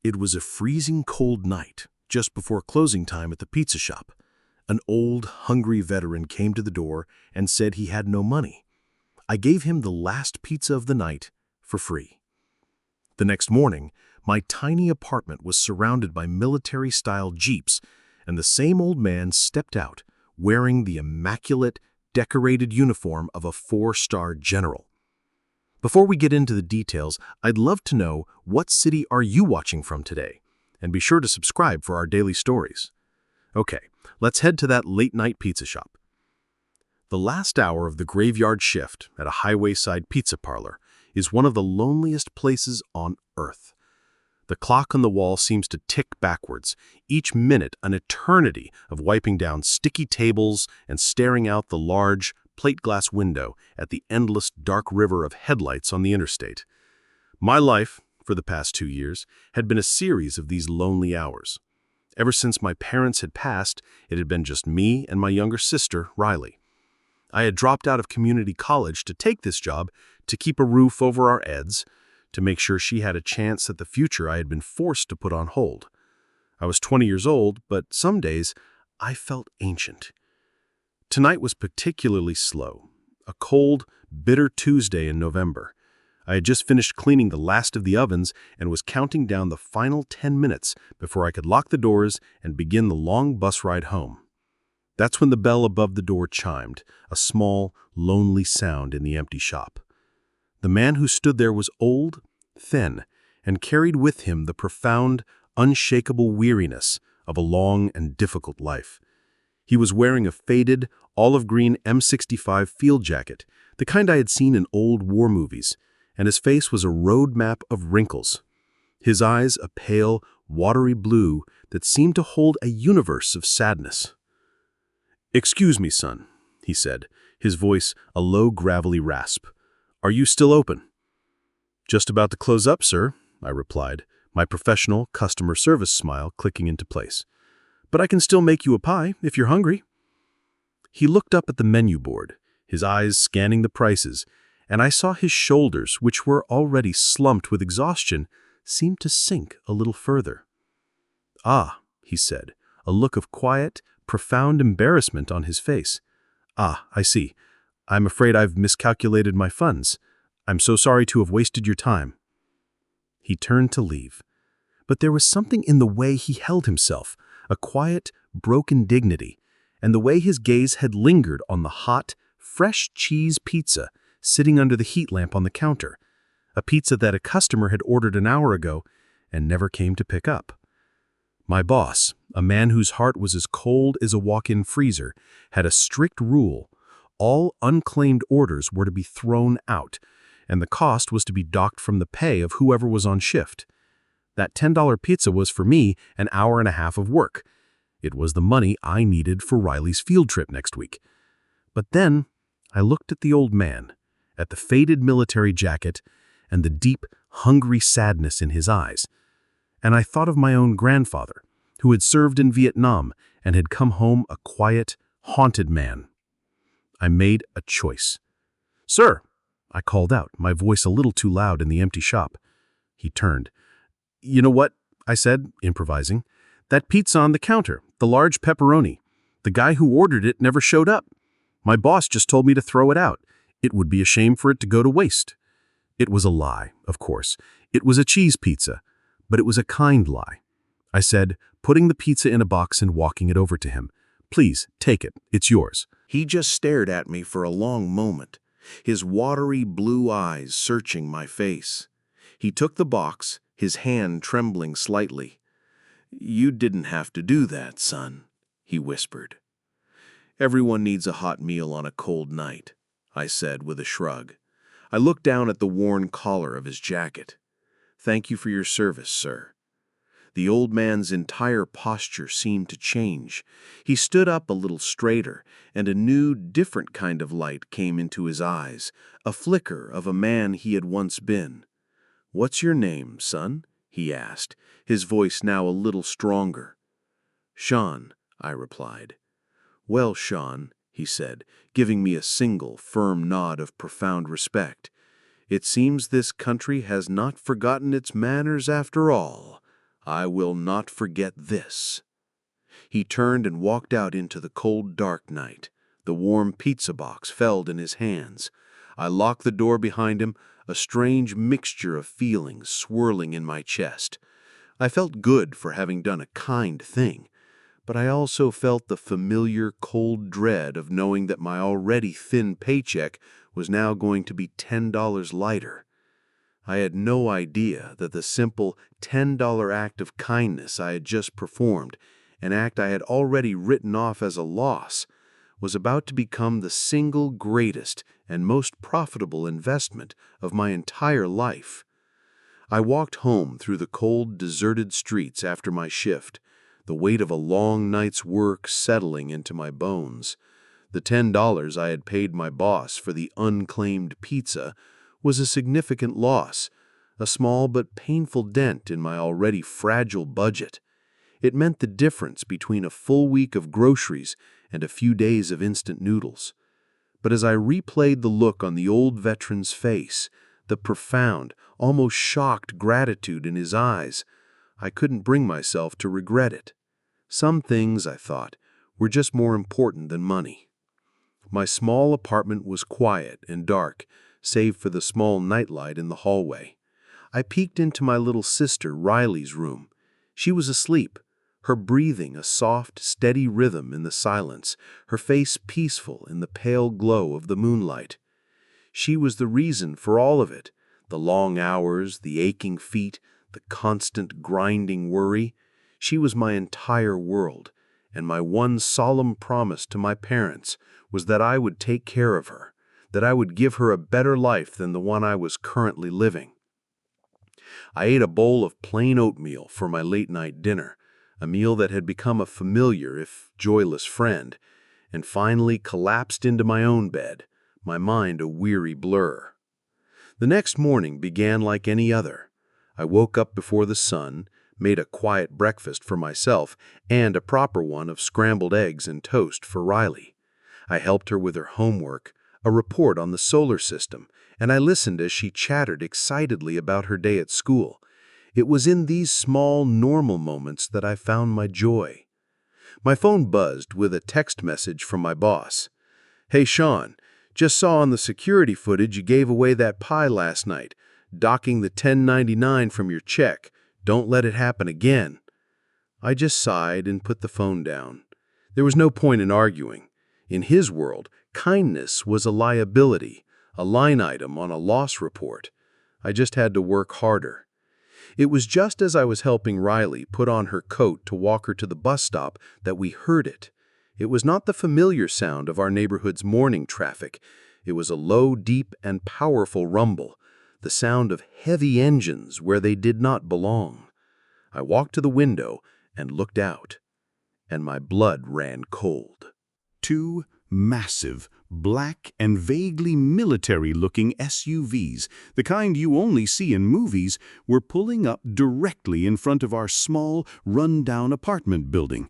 It was a freezing cold night, just before closing time at the pizza shop. An old, hungry veteran came to the door and said he had no money. I gave him the last pizza of the night for free. The next morning, my tiny apartment was surrounded by military-style jeeps, and the same old man stepped out, wearing the immaculate, decorated uniform of a four-star general. Before we get into the details, I'd love to know, what city are you watching from today? And be sure to subscribe for our daily stories. Okay, let's head to that late-night pizza shop. The last hour of the graveyard shift at a highway-side pizza parlor is one of the loneliest places on earth. The clock on the wall seems to tick backwards, each minute an eternity of wiping down sticky tables and staring out the large, plate glass window at the endless dark river of headlights on the interstate. My life, for the past 2 years, had been a series of these lonely hours. Ever since my parents had passed, it had been just me and my younger sister, Riley. I had dropped out of community college to take this job to keep a roof over our heads, to make sure she had a chance at the future I had been forced to put on hold. I was 20 years old, but some days I felt ancient. Tonight was particularly slow, a cold, bitter Tuesday in November. I had just finished cleaning the last of the ovens and was counting down the final 10 minutes before I could lock the doors and begin the long bus ride home. That's when the bell above the door chimed, a small, lonely sound in the empty shop. The man who stood there was old, thin, and carried with him the profound, unshakable weariness of a long and difficult life. He was wearing a faded, olive-green M65 field jacket, the kind I had seen in old war movies, and his face was a road map of wrinkles. His eyes a pale, watery blue that seemed to hold a universe of sadness. "Excuse me, son," he said, his voice a low, gravelly rasp. "Are you still open?" "Just about to close up, sir," I replied, my professional customer service smile clicking into place. "But I can still make you a pie if you're hungry." He looked up at the menu board, his eyes scanning the prices, and I saw his shoulders, which were already slumped with exhaustion, seem to sink a little further. "Ah," he said, a look of quiet, profound embarrassment on his face. "Ah, I see. I'm afraid I've miscalculated my funds. I'm so sorry to have wasted your time." He turned to leave, but there was something in the way he held himself, a quiet, broken dignity, and the way his gaze had lingered on the hot, fresh cheese pizza sitting under the heat lamp on the counter, a pizza that a customer had ordered an hour ago and never came to pick up. My boss, a man whose heart was as cold as a walk-in freezer, had a strict rule: all unclaimed orders were to be thrown out, and the cost was to be docked from the pay of whoever was on shift. That $10 pizza was for me an hour and a half of work. It was the money I needed for Riley's field trip next week. But then I looked at the old man, at the faded military jacket and the deep, hungry sadness in his eyes, and I thought of my own grandfather, who had served in Vietnam and had come home a quiet, haunted man. I made a choice. "Sir," I called out, my voice a little too loud in the empty shop. He turned. "You know what?" I said, improvising. "That pizza on the counter, the large pepperoni. The guy who ordered it never showed up. My boss just told me to throw it out. It would be a shame for it to go to waste." It was a lie, of course. It was a cheese pizza, but it was a kind lie. I said, putting the pizza in a box and walking it over to him. "Please, take it. It's yours." He just stared at me for a long moment, his watery blue eyes searching my face. He took the box, his hand trembling slightly. "You didn't have to do that, son," he whispered. "Everyone needs a hot meal on a cold night," I said with a shrug. I looked down at the worn collar of his jacket. "Thank you for your service, sir." The old man's entire posture seemed to change. He stood up a little straighter, and a new, different kind of light came into his eyes, a flicker of a man he had once been. "What's your name, son?" he asked, his voice now a little stronger. "Sean," I replied. "Well, Sean," he said, giving me a single, firm nod of profound respect, "it seems this country has not forgotten its manners after all. I will not forget this." He turned and walked out into the cold, dark night. The warm pizza box fell in his hands. I locked the door behind him, a strange mixture of feelings swirling in my chest. I felt good for having done a kind thing, but I also felt the familiar, cold dread of knowing that my already thin paycheck was now going to be $10 lighter. I had no idea that the simple $10 act of kindness I had just performed, an act I had already written off as a loss, was about to become the single greatest and most profitable investment of my entire life. I walked home through the cold, deserted streets after my shift, the weight of a long night's work settling into my bones. The $10 I had paid my boss for the unclaimed pizza was a significant loss, a small but painful dent in my already fragile budget. It meant the difference between a full week of groceries and a few days of instant noodles. But as I replayed the look on the old veteran's face, the profound, almost shocked gratitude in his eyes, I couldn't bring myself to regret it. Some things, I thought, were just more important than money. My small apartment was quiet and dark, save for the small nightlight in the hallway. I peeked into my little sister Riley's room. She was asleep, her breathing a soft, steady rhythm in the silence, her face peaceful in the pale glow of the moonlight. She was the reason for all of it, the long hours, the aching feet, the constant grinding worry. She was my entire world, and my one solemn promise to my parents was that I would take care of her, that I would give her a better life than the one I was currently living. I ate a bowl of plain oatmeal for my late-night dinner, a meal that had become a familiar, if joyless friend, and finally collapsed into my own bed, my mind a weary blur. The next morning began like any other. I woke up before the sun, made a quiet breakfast for myself and a proper one of scrambled eggs and toast for Riley. I helped her with her homework, a report on the solar system, and I listened as she chattered excitedly about her day at school. It was in these small, normal moments that I found my joy. My phone buzzed with a text message from my boss. "Hey, Sean, just saw on the security footage you gave away that pie last night, docking the $10.99 from your check. Don't let it happen again." I just sighed and put the phone down. There was no point in arguing. In his world, kindness was a liability, a line item on a loss report. I just had to work harder. It was just as I was helping Riley put on her coat to walk her to the bus stop that we heard it. It was not the familiar sound of our neighborhood's morning traffic. It was a low, deep, and powerful rumble, the sound of heavy engines where they did not belong. I walked to the window and looked out, and my blood ran cold. Two massive, black and vaguely military-looking SUVs, the kind you only see in movies, were pulling up directly in front of our small, run-down apartment building.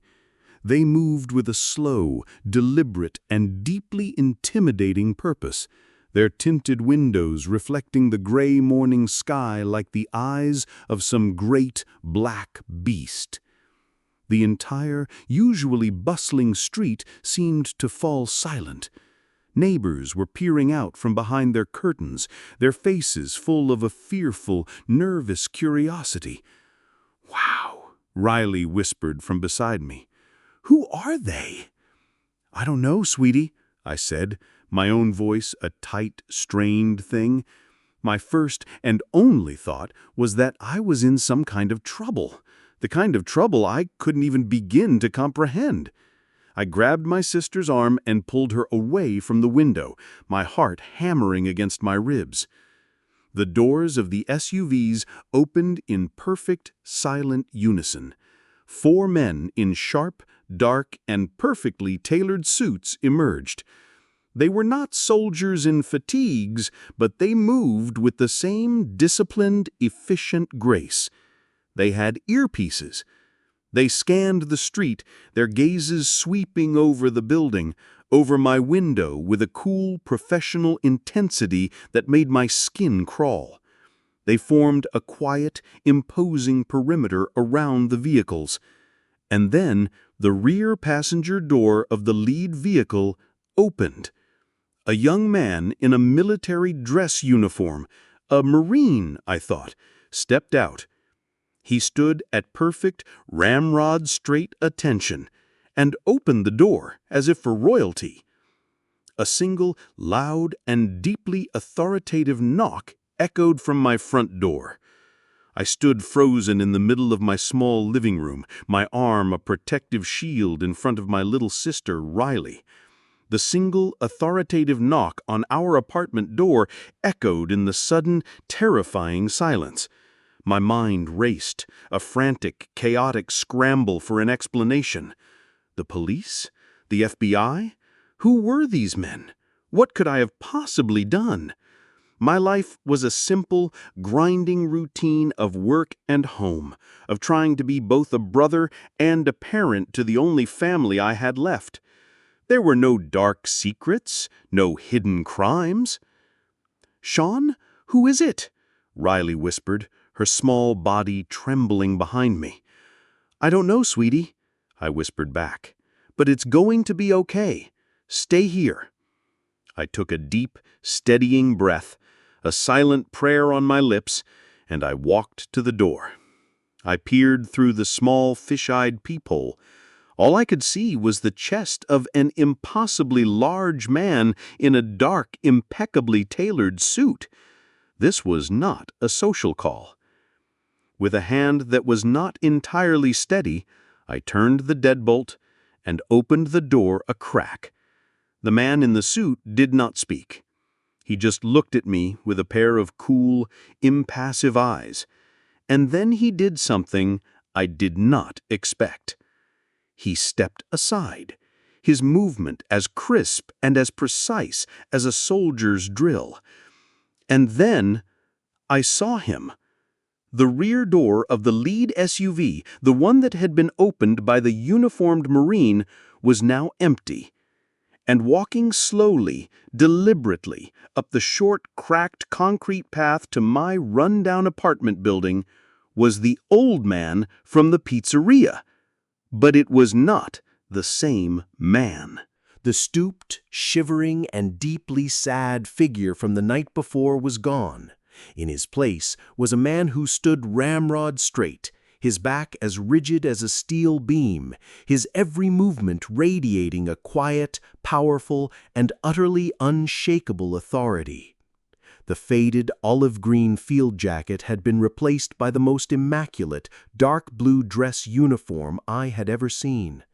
They moved with a slow, deliberate, and deeply intimidating purpose, their tinted windows reflecting the gray morning sky like the eyes of some great black beast. The entire, usually bustling street seemed to fall silent. Neighbors were peering out from behind their curtains, their faces full of a fearful, nervous curiosity. "Wow," Riley whispered from beside me. "Who are they?" "I don't know, sweetie," I said, my own voice a tight, strained thing. My first and only thought was that I was in some kind of trouble. The kind of trouble I couldn't even begin to comprehend. I grabbed my sister's arm and pulled her away from the window, my heart hammering against my ribs. The doors of the SUVs opened in perfect, silent unison. 4 men in sharp, dark, and perfectly tailored suits emerged. They were not soldiers in fatigues, but they moved with the same disciplined, efficient grace. They had earpieces. They scanned the street, their gazes sweeping over the building, over my window with a cool, professional intensity that made my skin crawl. They formed a quiet, imposing perimeter around the vehicles. And then the rear passenger door of the lead vehicle opened. A young man in a military dress uniform, a Marine, I thought, stepped out. He stood at perfect, ramrod-straight attention and opened the door as if for royalty. A single, loud and deeply authoritative knock echoed from my front door. I stood frozen in the middle of my small living room, my arm a protective shield in front of my little sister, Riley. The single, authoritative knock on our apartment door echoed in the sudden, terrifying silence. My mind raced, a frantic, chaotic scramble for an explanation. The police? The FBI? Who were these men? What could I have possibly done? My life was a simple, grinding routine of work and home, of trying to be both a brother and a parent to the only family I had left. There were no dark secrets, no hidden crimes. "Sean, who is it?" Riley whispered, her small body trembling behind me. "I don't know, sweetie," I whispered back, "but it's going to be okay. Stay here." I took a deep, steadying breath, a silent prayer on my lips, and I walked to the door. I peered through the small, fish-eyed peephole. All I could see was the chest of an impossibly large man in a dark, impeccably tailored suit. This was not a social call. With a hand that was not entirely steady, I turned the deadbolt and opened the door a crack. The man in the suit did not speak. He just looked at me with a pair of cool, impassive eyes. And then he did something I did not expect. He stepped aside, his movement as crisp and as precise as a soldier's drill. And then I saw him. The rear door of the lead SUV, the one that had been opened by the uniformed Marine, was now empty. And walking slowly, deliberately, up the short, cracked concrete path to my run-down apartment building was the old man from the pizzeria. But it was not the same man. The stooped, shivering, and deeply sad figure from the night before was gone. In his place was a man who stood ramrod straight, his back as rigid as a steel beam, his every movement radiating a quiet, powerful, and utterly unshakable authority. The faded olive-green field jacket had been replaced by the most immaculate, dark blue dress uniform I had ever seen.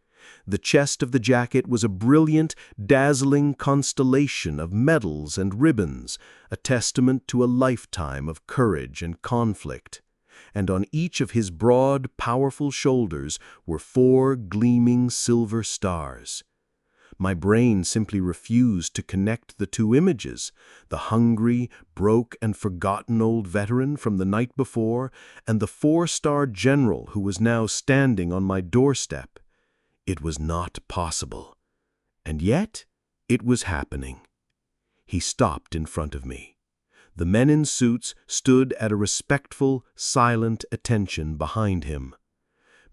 The chest of the jacket was a brilliant, dazzling constellation of medals and ribbons, a testament to a lifetime of courage and conflict. And on each of his broad, powerful shoulders were 4 gleaming silver stars. My brain simply refused to connect the two images, the hungry, broke, and forgotten old veteran from the night before, and the 4-star general who was now standing on my doorstep. It was not possible. And yet, it was happening. He stopped in front of me. The men in suits stood at a respectful, silent attention behind him.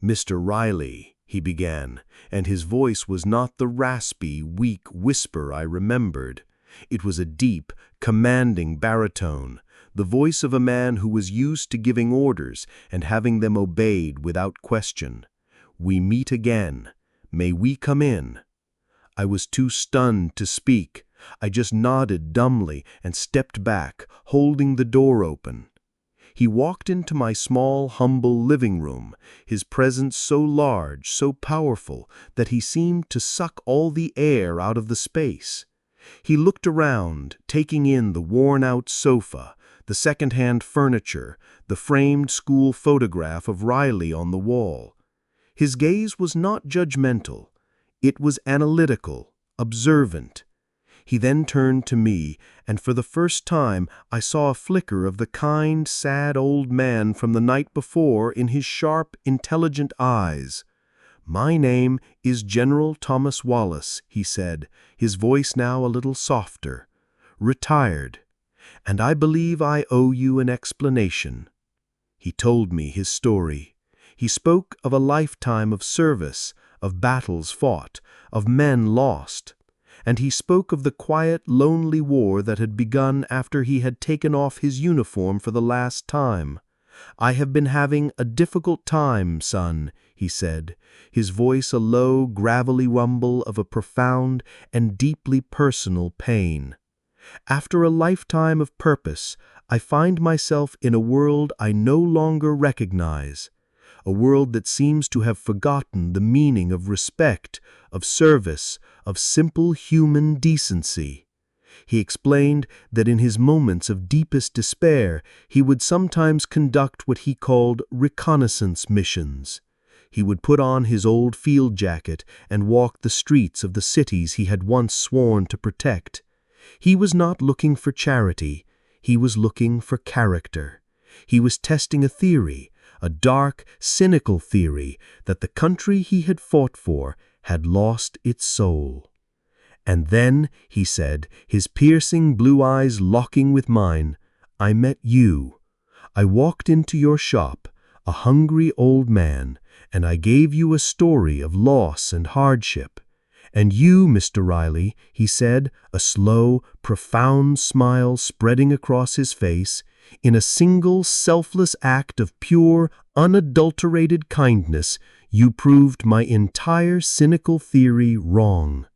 "Mr. Riley," he began, and his voice was not the raspy, weak whisper I remembered. It was a deep, commanding baritone, the voice of a man who was used to giving orders and having them obeyed without question. "We meet again. May we come in?" I was too stunned to speak. I just nodded dumbly and stepped back, holding the door open. He walked into my small, humble living room, his presence so large, so powerful, that he seemed to suck all the air out of the space. He looked around, taking in the worn-out sofa, the second-hand furniture, the framed school photograph of Riley on the wall. His gaze was not judgmental. It was analytical, observant. He then turned to me, and for the first time I saw a flicker of the kind, sad old man from the night before in his sharp, intelligent eyes. "My name is General Thomas Wallace," he said, his voice now a little softer. "Retired. and I believe I owe you an explanation." He told me his story. He spoke of a lifetime of service, of battles fought, of men lost. And he spoke of the quiet, lonely war that had begun after he had taken off his uniform for the last time. "I have been having a difficult time, son," he said, his voice a low, gravelly rumble of a profound and deeply personal pain. "After a lifetime of purpose, I find myself in a world I no longer recognize, a world that seems to have forgotten the meaning of respect, of service, of simple human decency." He explained that in his moments of deepest despair, he would sometimes conduct what he called reconnaissance missions. He would put on his old field jacket and walk the streets of the cities he had once sworn to protect. He was not looking for charity, he was looking for character. He was testing a theory, a dark, cynical theory, that the country he had fought for had lost its soul. "And then," he said, his piercing blue eyes locking with mine, "I met you. I walked into your shop, a hungry old man, and I gave you a story of loss and hardship. And you, Mr. Riley," he said, a slow, profound smile spreading across his face, "in a single selfless act of pure, unadulterated kindness, you proved my entire cynical theory wrong.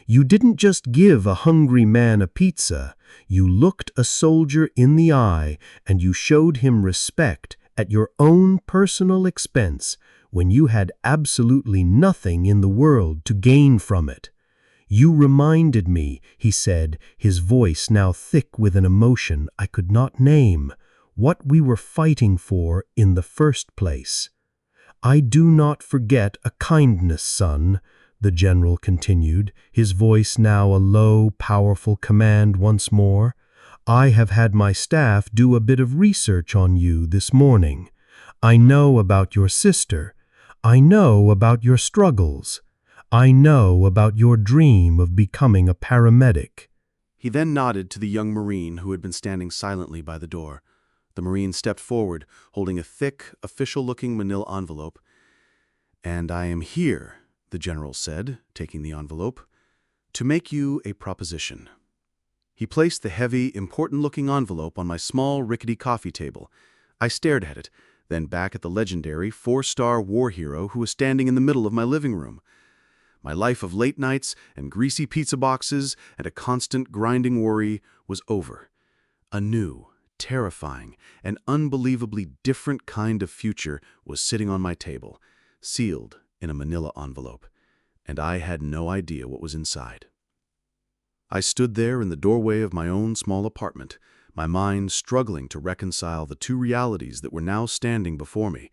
You didn't just give a hungry man a pizza, you looked a soldier in the eye and you showed him respect at your own personal expense when you had absolutely nothing in the world to gain from it. You reminded me," he said, his voice now thick with an emotion I could not name, "what we were fighting for in the first place. I do not forget a kindness, son," the general continued, his voice now a low, powerful command once more. "I have had my staff do a bit of research on you this morning. I know about your sister. I know about your struggles. I know about your dream of becoming a paramedic." He then nodded to the young Marine who had been standing silently by the door. The Marine stepped forward, holding a thick, official-looking manila envelope. "And I am here," the general said, taking the envelope, "to make you a proposition." He placed the heavy, important-looking envelope on my small, rickety coffee table. I stared at it, then back at the legendary four-star war hero who was standing in the middle of my living room. My life of late nights and greasy pizza boxes and a constant grinding worry was over. A new, terrifying, and unbelievably different kind of future was sitting on my table, sealed in a manila envelope, and I had no idea what was inside. I stood there in the doorway of my own small apartment, my mind struggling to reconcile the two realities that were now standing before me.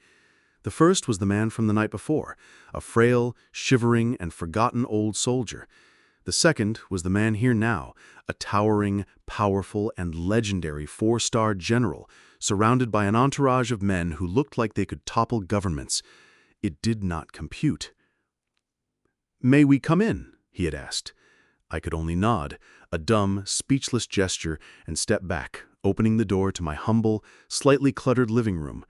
The first was the man from the night before, a frail, shivering, and forgotten old soldier. The second was the man here now, a towering, powerful, and legendary four-star general, surrounded by an entourage of men who looked like they could topple governments. It did not compute. "May we come in?" he had asked. I could only nod, a dumb, speechless gesture, and step back, opening the door to my humble, slightly cluttered living room.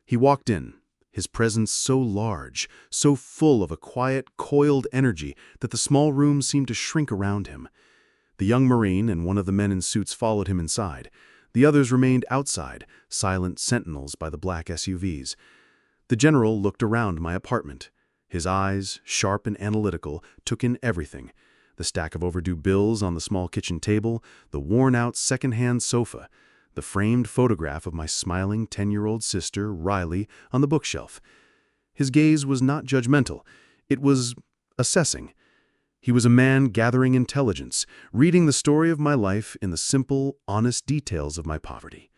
He walked in, his presence so large, so full of a quiet, coiled energy that the small room seemed to shrink around him. The young Marine and one of the men in suits followed him inside. The others remained outside, silent sentinels by the black SUVs. The general looked around my apartment. His eyes, sharp and analytical, took in everything. The stack of overdue bills on the small kitchen table, the worn-out second-hand sofa, the framed photograph of my smiling 10-year-old sister, Riley, on the bookshelf. His gaze was not judgmental. It was assessing. He was a man gathering intelligence, reading the story of my life in the simple, honest details of my poverty.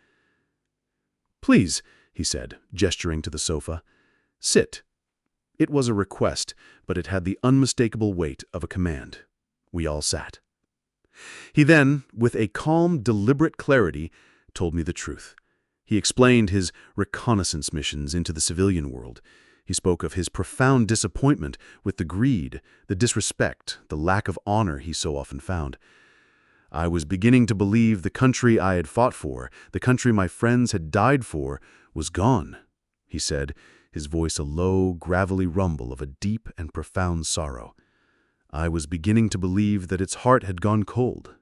"Please," he said, gesturing to the sofa, "sit." It was a request, but it had the unmistakable weight of a command. We all sat. He then, with a calm, deliberate clarity, told me the truth. He explained his reconnaissance missions into the civilian world. He spoke of his profound disappointment with the greed, the disrespect, the lack of honor he so often found. I was beginning to believe the country I had fought for, the country my friends had died for, was gone, he said, his voice a low, gravelly rumble of a deep and profound sorrow. I was beginning to believe that its heart had gone cold.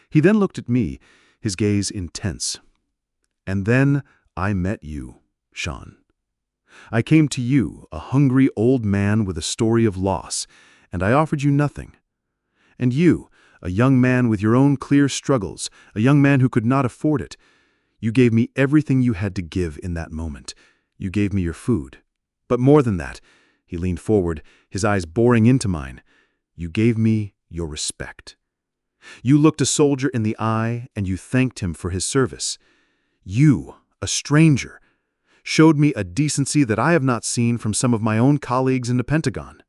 He then looked at me, his gaze intense. And then I met you, Sean. I came to you, a hungry old man with a story of loss, and I offered you nothing. And you, a young man with your own clear struggles, a young man who could not afford it, you gave me everything you had to give in that moment. You gave me your food. But more than that, he leaned forward, his eyes boring into mine. You gave me your respect. You looked a soldier in the eye and you thanked him for his service. You, a stranger, showed me a decency that I have not seen from some of my own colleagues in the Pentagon.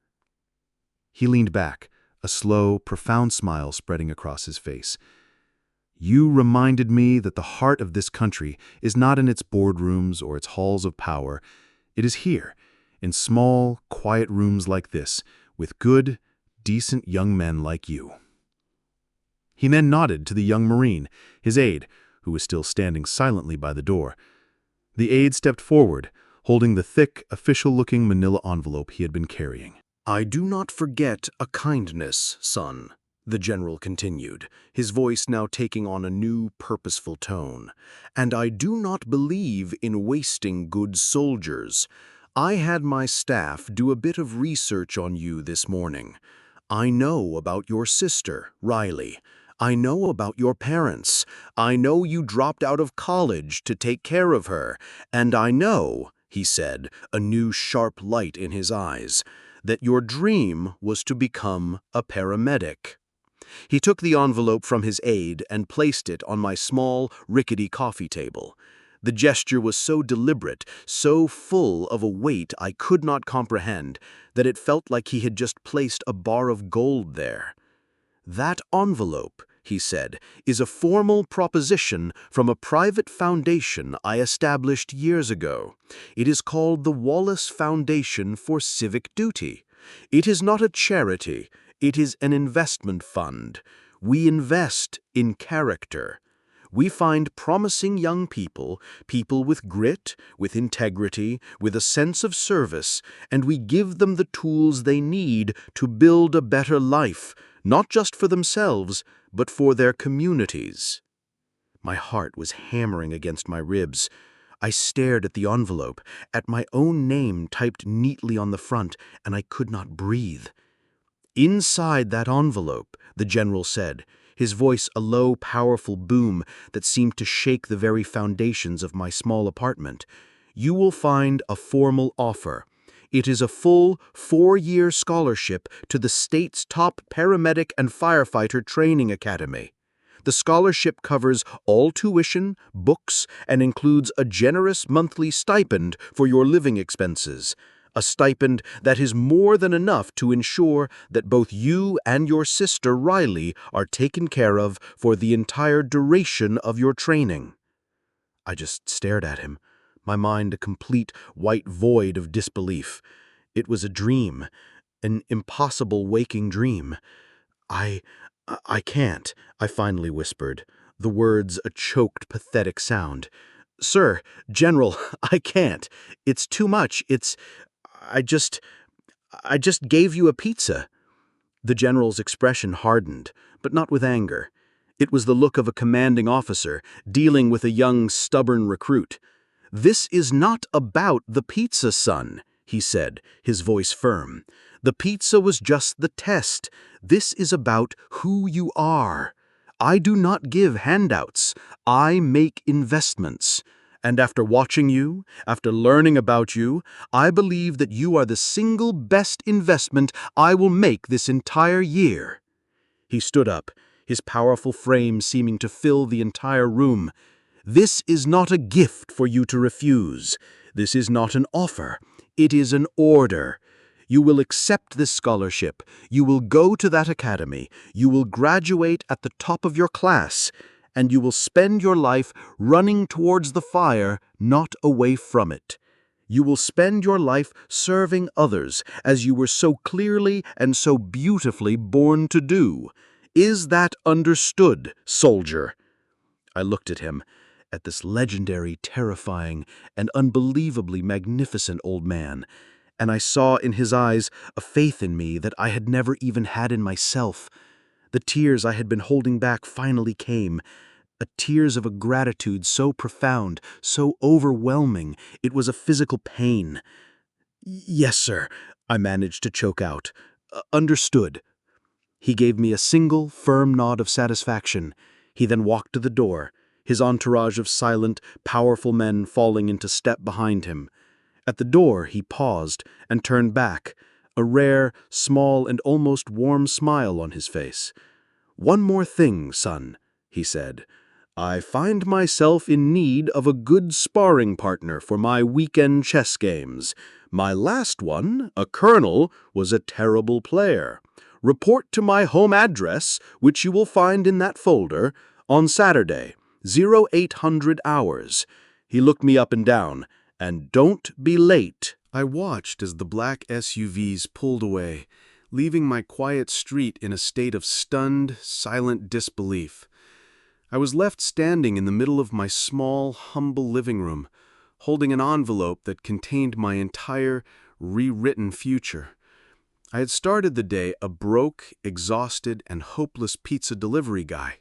He leaned back, a slow, profound smile spreading across his face. You reminded me that the heart of this country is not in its boardrooms or its halls of power. It is here, in small, quiet rooms like this, with good, decent young men like you. He then nodded to the young Marine, his aide, who was still standing silently by the door. The aide stepped forward, holding the thick, official-looking manila envelope he had been carrying. "I do not forget a kindness, son," the general continued, his voice now taking on a new, purposeful tone. "And I do not believe in wasting good soldiers. I had my staff do a bit of research on you this morning. I know about your sister, Riley. I know about your parents. I know you dropped out of college to take care of her. And I know," he said, a new sharp light in his eyes, "that your dream was to become a paramedic." He took the envelope from his aide and placed it on my small, rickety coffee table. The gesture was so deliberate, so full of a weight I could not comprehend, that it felt like he had just placed a bar of gold there. "That envelope," he said, "is a formal proposition from a private foundation I established years ago. It is called the Wallace Foundation for Civic Duty. It is not a charity, it is an investment fund. We invest in character. We find promising young people, people with grit, with integrity, with a sense of service, and we give them the tools they need to build a better life, not just for themselves, but for their communities." My heart was hammering against my ribs. I stared at the envelope, at my own name typed neatly on the front, and I could not breathe. "Inside that envelope," the general said, his voice a low, powerful boom that seemed to shake the very foundations of my small apartment, "you will find a formal offer. It is a full 4-year scholarship to the state's top paramedic and firefighter training academy. The scholarship covers all tuition, books, and includes a generous monthly stipend for your living expenses. A stipend that is more than enough to ensure that both you and your sister Riley are taken care of for the entire duration of your training." I just stared at him, my mind a complete white void of disbelief. It was a dream, an impossible waking dream. I can't," I finally whispered, the words a choked, pathetic sound. "Sir, General, I can't. It's too much. I just gave you a pizza." The general's expression hardened, but not with anger. It was the look of a commanding officer dealing with a young, stubborn recruit. "This is not about the pizza, son," he said, his voice firm. "The pizza was just the test. This is about who you are. I do not give handouts. I make investments. And after watching you, after learning about you, I believe that you are the single best investment I will make this entire year." He stood up, his powerful frame seeming to fill the entire room. "This is not a gift for you to refuse. This is not an offer. It is an order. You will accept this scholarship. You will go to that academy. You will graduate at the top of your class. And you will spend your life running towards the fire, not away from it. You will spend your life serving others, as you were so clearly and so beautifully born to do. Is that understood, soldier?" I looked at him, at this legendary, terrifying, and unbelievably magnificent old man, and I saw in his eyes a faith in me that I had never even had in myself. The tears I had been holding back finally came, tears of a gratitude so profound, so overwhelming, it was a physical pain. "Yes, sir," I managed to choke out. Understood." He gave me a single, firm nod of satisfaction. He then walked to the door, his entourage of silent, powerful men falling into step behind him. At the door, he paused and turned back, a rare, small, and almost warm smile on his face. "One more thing, son," he said. "I find myself in need of a good sparring partner for my weekend chess games. My last one, a colonel, was a terrible player. Report to my home address, which you will find in that folder, on Saturday, 0800 hours. He looked me up and down. "And don't be late." I watched as the black SUVs pulled away, leaving my quiet street in a state of stunned, silent disbelief. I was left standing in the middle of my small, humble living room, holding an envelope that contained my entire, rewritten future. I had started the day a broke, exhausted, and hopeless pizza delivery guy.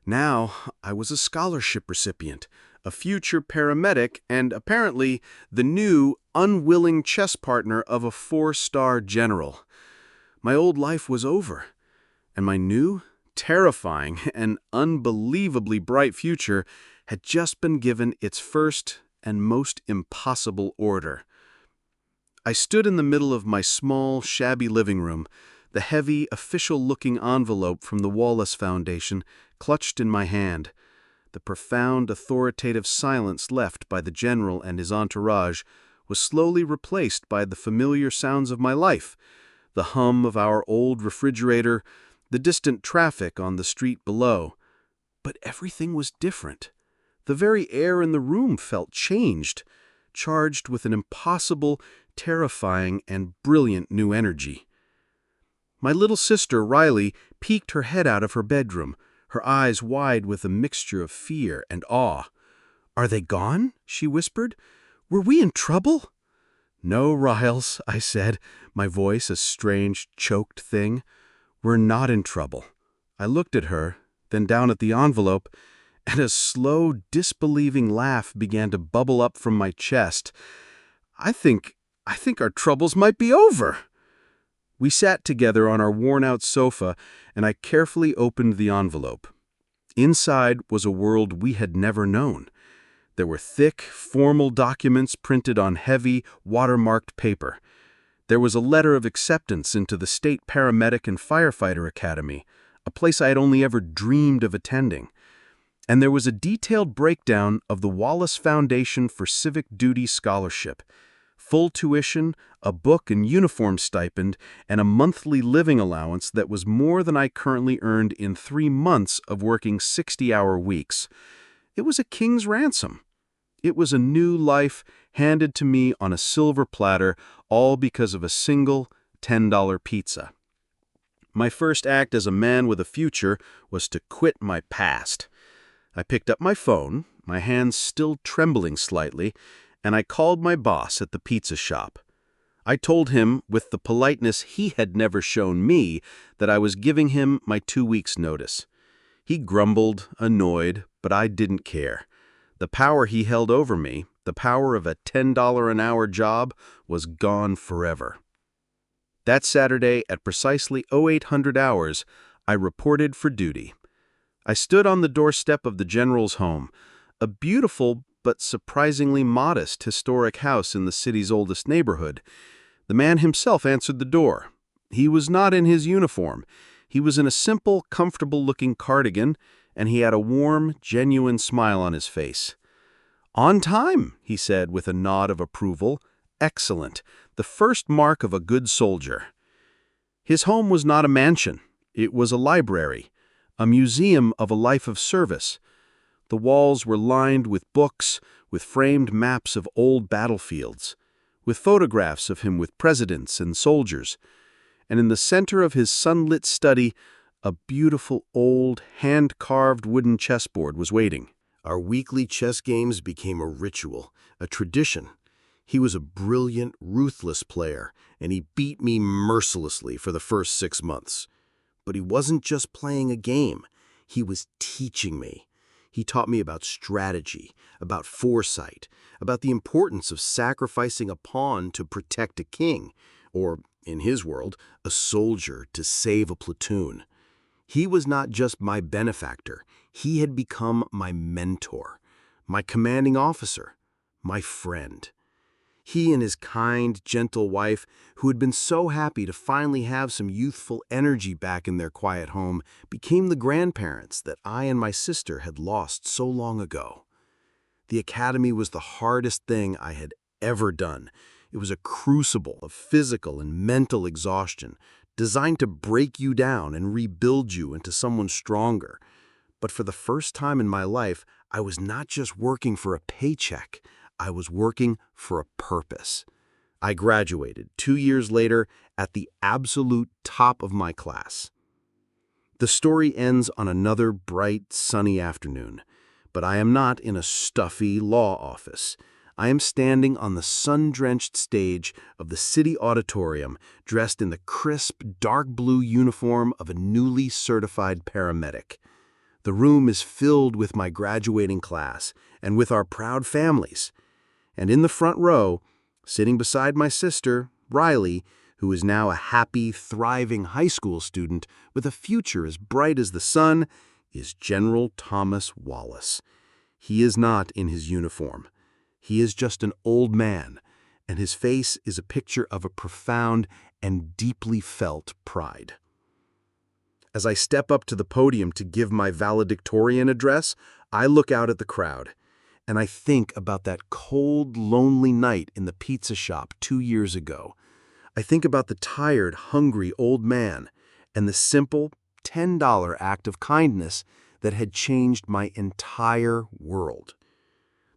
Now I was a scholarship recipient, a future paramedic, and apparently the new, unwilling chess partner of a 4-star general. My old life was over, and my new, terrifying, and unbelievably bright future had just been given its first and most impossible order. I stood in the middle of my small, shabby living room, the heavy, official-looking envelope from the Wallace Foundation clutched in my hand. The profound, authoritative silence left by the general and his entourage was slowly replaced by the familiar sounds of my life, the hum of our old refrigerator, the distant traffic on the street below. But everything was different. The very air in the room felt changed, charged with an impossible, terrifying, and brilliant new energy. My little sister, Riley, peeked her head out of her bedroom, her eyes wide with a mixture of fear and awe. "Are they gone?" she whispered. "Were we in trouble?" "No, Riles," I said, my voice a strange, choked thing. "We're not in trouble." I looked at her, then down at the envelope, and a slow, disbelieving laugh began to bubble up from my chest. I think our troubles might be over." We sat together on our worn-out sofa, and I carefully opened the envelope. Inside was a world we had never known. There were thick, formal documents printed on heavy, watermarked paper. There was a letter of acceptance into the State Paramedic and Firefighter Academy, a place I had only ever dreamed of attending. And there was a detailed breakdown of the Wallace Foundation for Civic Duty Scholarship, full tuition, a book and uniform stipend, and a monthly living allowance that was more than I currently earned in 3 months of working 60-hour weeks. It was a king's ransom. It was a new life handed to me on a silver platter, all because of a single $10 pizza. My first act as a man with a future was to quit my past. I picked up my phone, my hands still trembling slightly, and I called my boss at the pizza shop. I told him, with the politeness he had never shown me, that I was giving him my 2 weeks' notice. He grumbled, annoyed, but I didn't care. The power he held over me, the power of a $10 an hour job, was gone forever. That Saturday, at precisely 0800 hours, I reported for duty. I stood on the doorstep of the general's home, a beautiful but surprisingly modest historic house in the city's oldest neighborhood. The man himself answered the door. He was not in his uniform. He was in a simple, comfortable-looking cardigan, and he had a warm, genuine smile on his face. "On time," he said with a nod of approval. "Excellent. The first mark of a good soldier." His home was not a mansion. It was a library, a museum of a life of service. The walls were lined with books, with framed maps of old battlefields, with photographs of him with presidents and soldiers, and in the center of his sunlit study, A beautiful old hand-carved wooden chessboard was waiting. Our weekly chess games became a ritual, a tradition. He was a brilliant, ruthless player, and he beat me mercilessly for the first 6 months. But he wasn't just playing a game. He was teaching me. He taught me about strategy, about foresight, about the importance of sacrificing a pawn to protect a king, or, in his world, a soldier to save a platoon. He was not just my benefactor. He had become my mentor, my commanding officer, my friend. He and his kind, gentle wife, who had been so happy to finally have some youthful energy back in their quiet home, became the grandparents that I and my sister had lost so long ago. The academy was the hardest thing I had ever done. It was a crucible of physical and mental exhaustion, designed to break you down and rebuild you into someone stronger. But for the first time in my life, I was not just working for a paycheck. I was working for a purpose. I graduated 2 years later at the absolute top of my class. The story ends on another bright, sunny afternoon, but I am not in a stuffy law office. I am standing on the sun-drenched stage of the city auditorium, dressed in the crisp, dark blue uniform of a newly certified paramedic. The room is filled with my graduating class and with our proud families. And in the front row, sitting beside my sister, Riley, who is now a happy, thriving high school student with a future as bright as the sun, is General Thomas Wallace. He is not in his uniform. He is just an old man, and his face is a picture of a profound and deeply felt pride. As I step up to the podium to give my valedictorian address, I look out at the crowd. And I think about that cold, lonely night in the pizza shop 2 years ago. I think about the tired, hungry old man and the simple $10 act of kindness that had changed my entire world.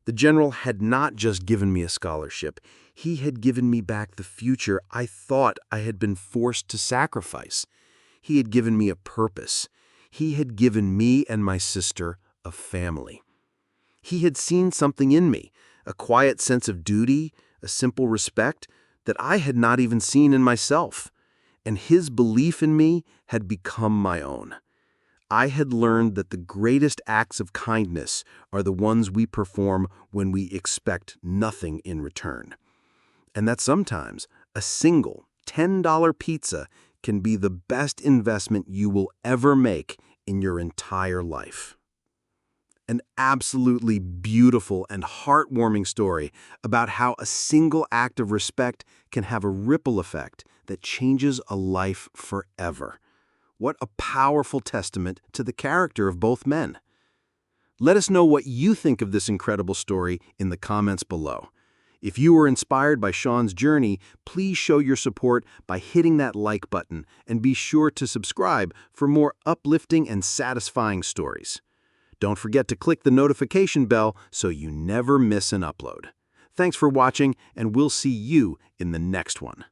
The general had not just given me a scholarship. He had given me back the future I thought I had been forced to sacrifice. He had given me a purpose. He had given me and my sister a family. He had seen something in me, a quiet sense of duty, a simple respect that I had not even seen in myself. And his belief in me had become my own. I had learned that the greatest acts of kindness are the ones we perform when we expect nothing in return. And that sometimes a single $10 pizza can be the best investment you will ever make in your entire life. An absolutely beautiful and heartwarming story about how a single act of respect can have a ripple effect that changes a life forever. What a powerful testament to the character of both men. Let us know what you think of this incredible story in the comments below. If you were inspired by Sean's journey, please show your support by hitting that like button and be sure to subscribe for more uplifting and satisfying stories. Don't forget to click the notification bell so you never miss an upload. Thanks for watching, and we'll see you in the next one.